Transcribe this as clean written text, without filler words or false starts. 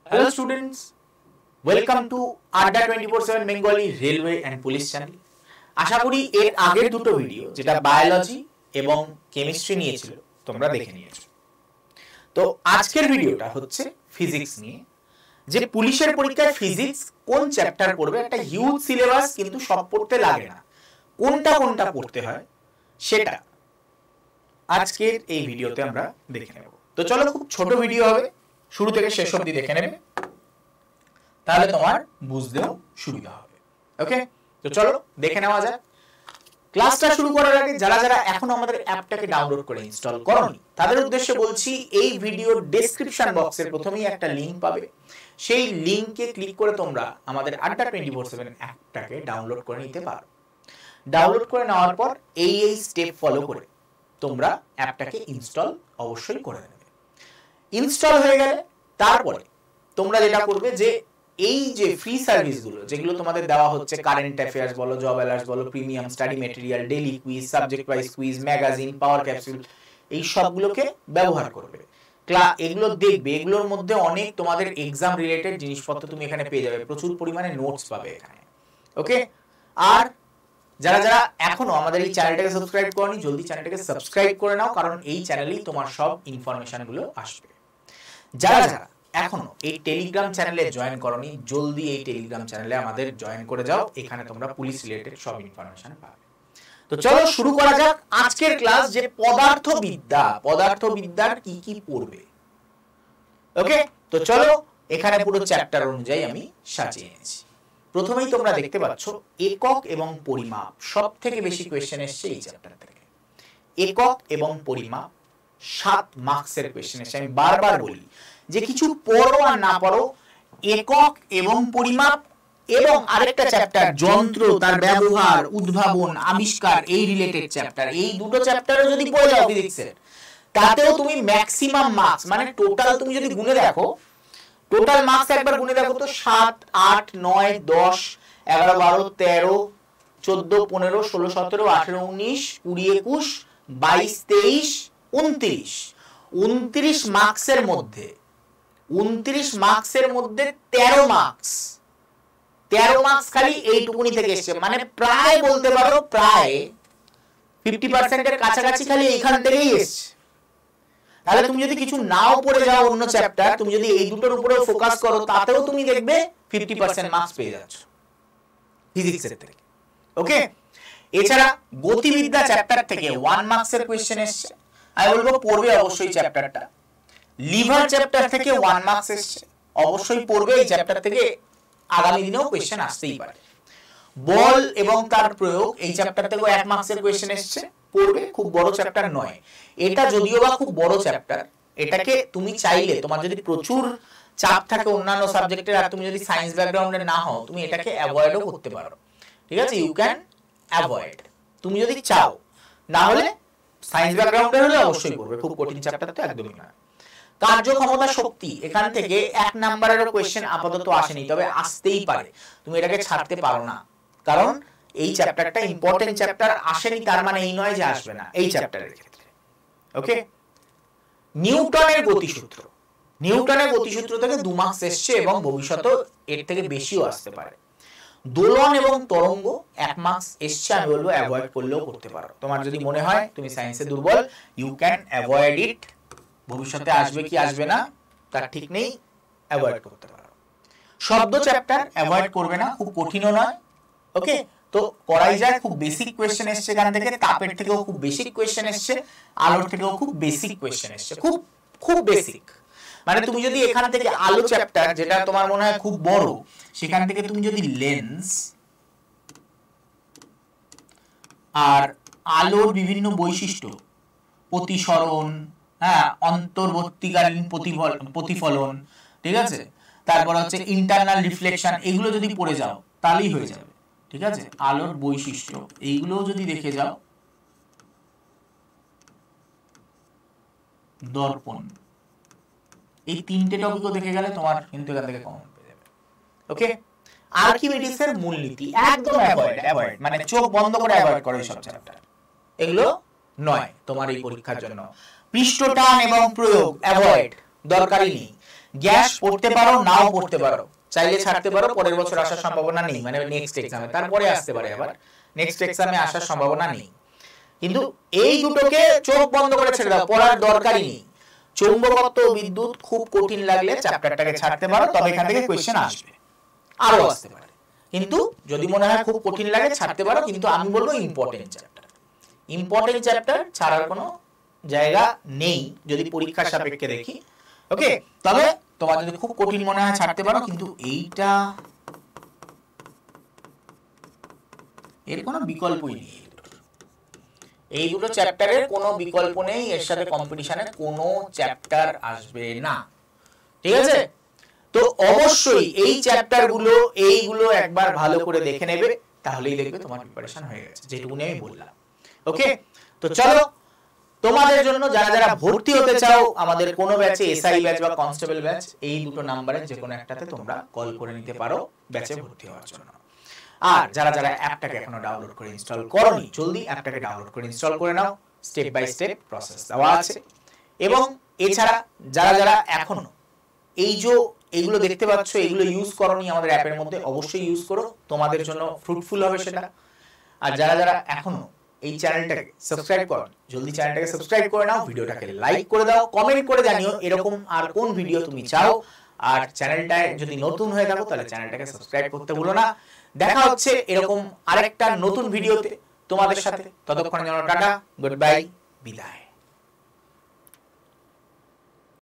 Hello students, welcome to Adda 24/7 Bengali Railway and Police Channel. আশা করি এর আগের দুটো ভিডিও যেটা বায়োলজি এবং কেমিস্ট্রি নিয়ে ছিল তোমরা দেখে নিয়েছো। তো আজকের ভিডিওটা হচ্ছে ফিজিক্স নিয়ে, যে পুলিশের পরীক্ষায় ফিজিক্স কোন চ্যাপ্টার পড়বে, একটা হিউজ সিলেবাস কিন্তু সব পড়তে লাগে না, কোনটা কোনটা পড়তে হয় সেটা আজকের এই ভিডিওতে আমরা দেখে নেব। তো চলো, খুব ছোট ভিডিও হবে, শুরু থেকে শেষ অবধি দেখে নেবে, তাহলে তোমার বুঝতেও সুবিধা হবে। ওকে, তো চলো দেখে নেওয়া যাক। ক্লাসটা শুরু করার আগে যারা যারা এখনো আমাদের অ্যাপটাকে ডাউনলোড করে ইনস্টল করোনি তাদের উদ্দেশ্যে বলছি, এই ভিডিওর ডেসক্রিপশন বক্সের প্রথমেই একটা লিংক পাবে, সেই লিংকে ক্লিক করে তোমরা আমাদের আড্ডা 24/7 অ্যাপটাকে ডাউনলোড করে নিতে পারো। ডাউনলোড করে নেওয়ার পর এই স্টেপ ফলো করে তোমরা অ্যাপটাকে ইনস্টল অবশ্যই করে নেবে। ইনস্টল হয়ে গেলে তারপরে তোমরা যেটা করবে, যে এই যে ফ্রি সার্ভিসগুলো যেগুলো তোমাদের দেওয়া হচ্ছে, কারেন্ট অ্যাফেয়ার্স বলো, জব অ্যালার্টস বলো, premium study material, daily quiz, subject wise quiz, magazine, power capsule, এই সবগুলোকে ব্যবহার করবে। এগুলো দেখবে, এগুলোর মধ্যে অনেক তোমাদের এক্সাম রিলেটেড জিনিসপত্র তুমি এখানে পেয়ে যাবে, প্রচুর পরিমাণে নোটস পাবে এখানে। ওকে, আর যারা যারা এখনো আমাদের এই চ্যানেলটাকে সাবস্ক্রাইব করনি, জলদি চ্যানেলটাকে সাবস্ক্রাইব করে নাও, কারণ এই চ্যানেলেই তোমার সব ইনফরমেশনগুলো আসবে। যারা যারা এখনো এই টেলিগ্রাম চ্যানেলে জয়েন করনি, জলদি এই টেলিগ্রাম চ্যানেলে আমাদের জয়েন করে যাও, এখানে তোমরা পুলিশ রিলেটেড সব ইনফরমেশন পাবে। তো চলো শুরু করা যাক আজকের ক্লাস, যে পদার্থবিদ্যার কি কি পড়বে। ওকে, তো চলো এখানে পুরো চ্যাপ্টার অনুযায়ী আমি সাজিয়ে এনেছি। প্রথমেই তোমরা দেখতে পাচ্ছ একক এবং পরিমাপ, সব থেকে বেশি কোয়েশ্চেন এসছে এই চ্যাপ্টার থেকে। একক এবং পরিমাপ 7 মার্কসের কোয়েশ্চেন এসছে। আমি বারবার বলি যে কিছু পড়ো আর না পড়ো, একক এবং পরিমাপ এবং আরেকটা চ্যাপ্টার যন্ত্র, তার ব্যবহার, উদ্ভাবন, আবিষ্কার, এই রিলেটেড চ্যাপ্টার, এই দুটো চ্যাপ্টারও যদি পড়ে যাও ফিজিক্সের, তাতেও তুমি ম্যাক্সিমাম মার্কস, মানে টোটাল তুমি যদি গুনে দেখো, টোটাল মার্কস একবার গুনে দেখো তো 7, 8, 9, 10, 11, 12, 13, 14, 15, 16, 17, 18, 19, 20, 21, 22, 23, 29, 29 মার্কসের মধ্যে 13 মার্কস খালি এইটুকুনি থেকে এসছে, মানে প্রায় বলতে পারো প্রায় 50% এর কাছাকাছি খালি এইখান থেকেই এসছে। তাহলে তুমি যদি কিছু নাও পড়ে যাও অন্য চ্যাপ্টার, তুমি যদি এই দুটোর উপরে ফোকাস করো, তাতেও তুমি দেখবে 50% মার্কস পেয়ে যাচ্ছ ফিজিক্সের থেকে। ওকে, এছাড়া গতিবিদ্যা চ্যাপ্টার থেকে 1 মার্কসের কোয়েশ্চেন এসছে, আমি বলবো পড়বে অবশ্যই চ্যাপ্টারটা। লিভার চ্যাপ্টার থেকে 1 মার্কস এসছে, অবশ্যই পড়বে এই চ্যাপ্টার থেকে, আগামী দিনেও কোয়েশ্চেন আসতেই পারে। বল এবং তার প্রয়োগ, এই চ্যাপ্টার থেকেও 1 মার্কসের কোয়েশ্চেন এসছে, পড়বে, খুব বড় চ্যাপ্টার নয় এটা, যদিও বা খুব বড় চ্যাপ্টার, এটাকে তুমি চাইলে, তোমার যদি প্রচুর চাপ থাকে অন্যান্য সাবজেক্টের আর তুমি যদি সায়েন্স ব্যাকগ্রাউন্ডে না হও, তুমি এটাকে অ্যাভয়েডও করতে পারো। ঠিক আছে, ইউ ক্যান অ্যাভয়েড, তুমি যদি চাও। না হলে সায়েন্স ব্যাকগ্রাউন্ডে হলে অবশ্যই পড়বে, খুব কঠিন চ্যাপ্টার তো একদমই নয়। কার্যক্ষমতা শক্তি, এখান থেকে 1 নাম্বারেরও কোয়েশ্চেন আপাতত আসেনি, তবে আসতেই পারে, তুমি এটাকে ছাড়তে পারো না, কারণ এই চ্যাপ্টারটা ইম্পর্টেন্ট চ্যাপ্টার, আসেনি তার মানে এই নয় যে আসবে না এই চ্যাপ্টারের ক্ষেত্রে। ওকে, নিউটনের গতিসূত্র থেকে 2 মার্কস এসছে এবং ভবিষ্যতে এর থেকে বেশিও আসতে পারে। দোলন এবং তরঙ্গ 1 মার্কস এসছে, আমি বলবো অ্যাভয়েড করলেও করতে পারো, তোমার যদি মনে হয় তুমি সায়েন্সে দুর্বল, ইউ ক্যান অ্যাভয়েড ইট, ভবিষ্যতে আসবে কি আসবে না তার ঠিক নেই, অ্যাভয়েড করতে পারো। শব্দ চ্যাপ্টার অ্যাভয়েড করবে না, খুব কঠিনও নয়। ওকে, তো করাই যায়, খুব বেসিক কোয়েশ্চেন এসছে এখান থেকে, তাপের থেকেও খুব বেসিক কোয়েশ্চেন এসছে, আলোর থেকেও খুব বেসিক কোয়েশ্চেন এসছে, খুব খুব বেসিক। মানে তুমি যদি এখান থেকে আলো চ্যাপ্টার, যেটা তোমার মনে হয় খুব বড়, সেখান থেকে তুমি যদি লেন্স আর আলোর বিভিন্ন বৈশিষ্ট্য, প্রতিসরণ, হ্যাঁ, অন্তর্বর্তীকালীন প্রতিফলন, ঠিক আছে, তারপর হচ্ছে ইন্টারনাল রিফ্লেকশন, এগুলো যদি পড়ে যাও তাহলেই হয়ে যাবে। ঠিক আছে, আলোর বৈশিষ্ট্য এইগুলোও যদি দেখে যাও, দর্পণ, এই 3টে টপিকও দেখে গেলে তোমার কিন্তু এখান থেকে কমন পেয়ে যাবে। ওকে, আর্কিমিডিসের মূলনীতি একদম অ্যাভয়েড, মানে চোখ বন্ধ করে অ্যাভয়েড করো এইসব চ্যাপ্টার, এগুলো নয় তোমার এই পরীক্ষার জন্য। পৃষ্ঠটান এবং প্রয়োগ অ্যাভয়েড, দরকারই নেই। গ্যাস পড়তে পারো নাও পড়তে পারো, চাইলে ছাড়তে পারো, পরের বছর আসার সম্ভাবনা নেই, মানে নেক্সট এক্সামে, তারপরে আসতে পারে, আবার নেক্সট এক্সামে আসার সম্ভাবনা নেই। কিন্তু এই দুটোকে চোখ বন্ধ করে ছেড়ে দাও, পড়ার দরকারই নেই। চৌম্বকত্ব ও বিদ্যুৎ খুব কঠিন লাগলে চ্যাপ্টারটাকে ছাড়তে পারো, তবে এখান থেকে কোশ্চেন আসবে, আরো আসতে পারে। কিন্তু যদি মনে হয় খুব কঠিন লাগে ছাড়তে পারো, কিন্তু আমি বলবো ইম্পর্টেন্ট চ্যাপ্টার ছাড়ার কোনো জায়গা নেই যদি পরীক্ষার সাপেক্ষে দেখি। ওকে, তবে তোমার যদি খুব কঠিন মনে হয় ছাড়তে পারো, কিন্তু এইটা এর কোনো বিকল্পই নেই। এই দুটো চ্যাপ্টারের কোনো বিকল্প নেই, এর সাথে কম্পিটিশনে কোনো চ্যাপ্টার আসবে না, ঠিক আছে? তো অবশ্যই এই চ্যাপ্টারগুলো এইগুলো একবার ভালো করে দেখে নেবে, তাহলেই দেখবে তোমার প্রিপারেশন হয়ে গেছে, যেটুকুনি আমি বললাম। ওকে, তো চলো তোমাদের জন্য যারা যারা ভর্তি হতে চাও আমাদের কোনো ব্যাচে, এসআই ব্যাচ বা কনস্টেবল ব্যাচ, এই দুটো নাম্বারে যে কোনো একটাতে তোমরা কল করে নিতে পারো ব্যাচে ভর্তি হওয়ার জন্য। আর যারা যারা অ্যাপটাকে এখনো ডাউনলোড করে ইনস্টল করোনি, জলদি অ্যাপটাকে ডাউনলোড করে ইনস্টল করে নাও, স্টেপ বাই স্টেপ প্রসেস দেওয়া আছে। এবং এছাড়া যারা যারা এখনো এইগুলো দেখতে পাচ্ছ, এইগুলো ইউজ করোনি আমাদের অ্যাপের মধ্যে, অবশ্যই ইউজ করো, তোমাদের জন্য ফ্রুটফুল হবে সেটা। আর যারা যারা এখনো এই চ্যানেলটাকে সাবস্ক্রাইব করো, জলদি চ্যানেলটাকে সাবস্ক্রাইব করে নাও, ভিডিওটাকে লাইক করে দাও, কমেন্ট করে জানিও এরকম আর কোন ভিডিও তুমি চাও। আর চ্যানেলটায় যদি নতুন হয়ে থাকো তাহলে চ্যানেলটাকে সাবস্ক্রাইব করতে ভুলো না। দেখা হচ্ছে এরকম আরেকটা নতুন ভিডিওতে তোমাদের সাথে, ততক্ষণের জন্য টাটা, গুড বাই, বিদায়।